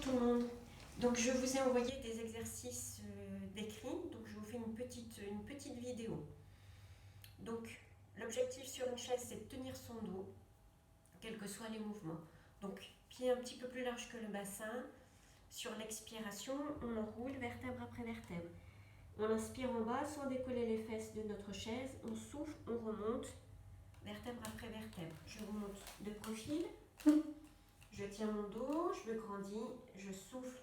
tout le monde. Donc je vous ai envoyé des exercices d'écrit, donc je vous fais une petite vidéo. Donc l'objectif sur une chaise, c'est de tenir son dos, quels que soient les mouvements. Donc pied un petit peu plus large que le bassin. Sur l'expiration, on enroule vertèbre après vertèbre. On inspire en bas sans décoller les fesses de notre chaise. On souffle, on remonte, vertèbre après vertèbre. Je remonte de profil. Je tiens mon dos, je me grandis, je souffle.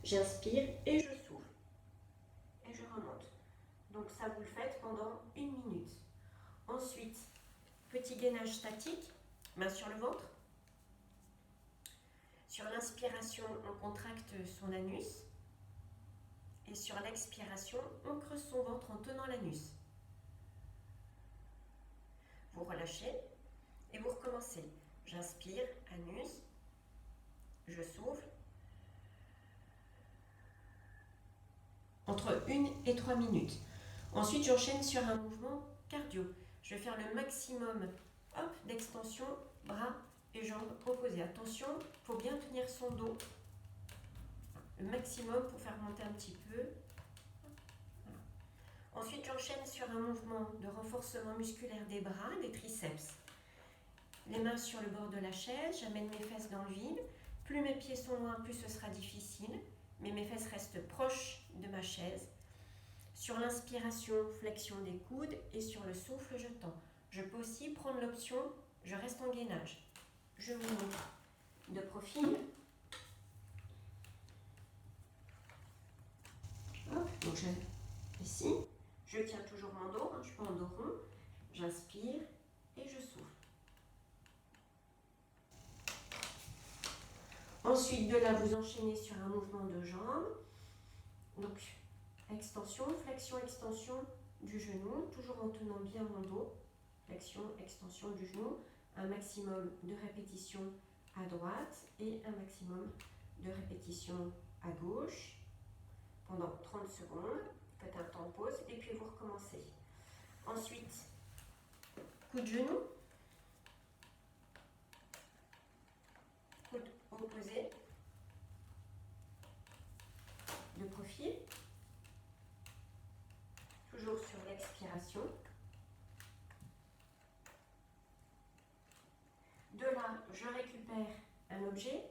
J'inspire et je souffle. Et je remonte. Donc ça, vous le faites pendant 1 minute. Ensuite, petit gainage statique, main sur le ventre. Sur l'inspiration, on contracte son anus. Et sur l'expiration, on creuse son ventre en tenant l'anus. Vous relâchez et vous recommencez. J'inspire, anus. Je souffle. Entre 1 et 3 minutes. Ensuite, j'enchaîne sur un mouvement cardio. Je vais faire le maximum d'extension, bras et jambes opposés. Attention, il faut bien tenir son dos. Le maximum pour faire monter un petit peu. Voilà. Ensuite, j'enchaîne sur un mouvement de renforcement musculaire des bras, des triceps. Les mains sur le bord de la chaise, j'amène mes fesses dans le vide. Plus mes pieds sont loin, plus ce sera difficile. Mais mes fesses restent proches de ma chaise. Sur l'inspiration, flexion des coudes et sur le souffle, je tends. Je peux aussi prendre l'option, je reste en gainage. Je vous montre de profil. Hop, donc ici, je tiens toujours mon dos, je prends un dos rond, j'inspire et je souffle. Ensuite, de là, vous enchaînez sur un mouvement de jambes. Donc, extension, flexion, extension du genou, toujours en tenant bien mon dos. Flexion, extension du genou. Un maximum de répétitions à droite et un maximum de répétitions à gauche. Pendant 30 secondes, faites un temps de pause et puis vous recommencez. Ensuite, coup de genou. Coude opposé. De profil. Toujours sur l'expiration. De là, je récupère un objet.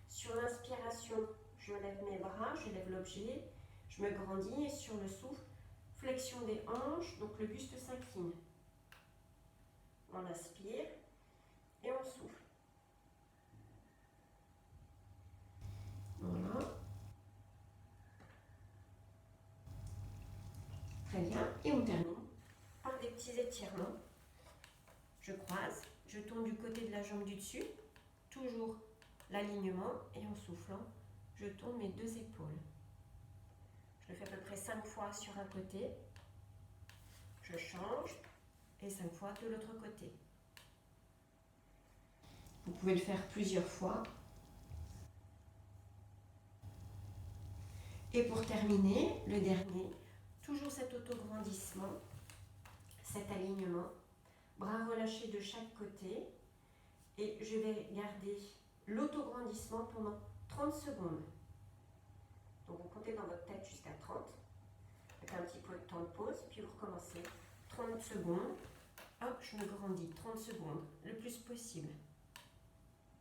Sur l'inspiration, je lève mes bras, je lève l'objet, je me grandis et sur le souffle, flexion des hanches, donc le buste s'incline. On inspire et on souffle. Voilà. Très bien. Et on termine par des petits étirements. Je croise, je tourne du côté de la jambe du dessus, toujours l'alignement et en soufflant, je tourne mes 2 épaules. Je le fais à peu près 5 fois sur un côté. Je change et 5 fois de l'autre côté. Vous pouvez le faire plusieurs fois. Et pour terminer, le dernier, toujours cet autograndissement, cet alignement, bras relâchés de chaque côté. Et je vais garder l'autograndissement pendant 30 secondes. Donc vous comptez dans votre tête jusqu'à 30. Faites un petit peu de temps de pause, puis vous recommencez. 30 secondes. Hop, je me grandis. 30 secondes, le plus possible.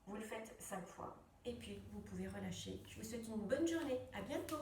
Vous le faites 5 fois. Et puis, vous pouvez relâcher. Je vous souhaite une bonne journée. À bientôt.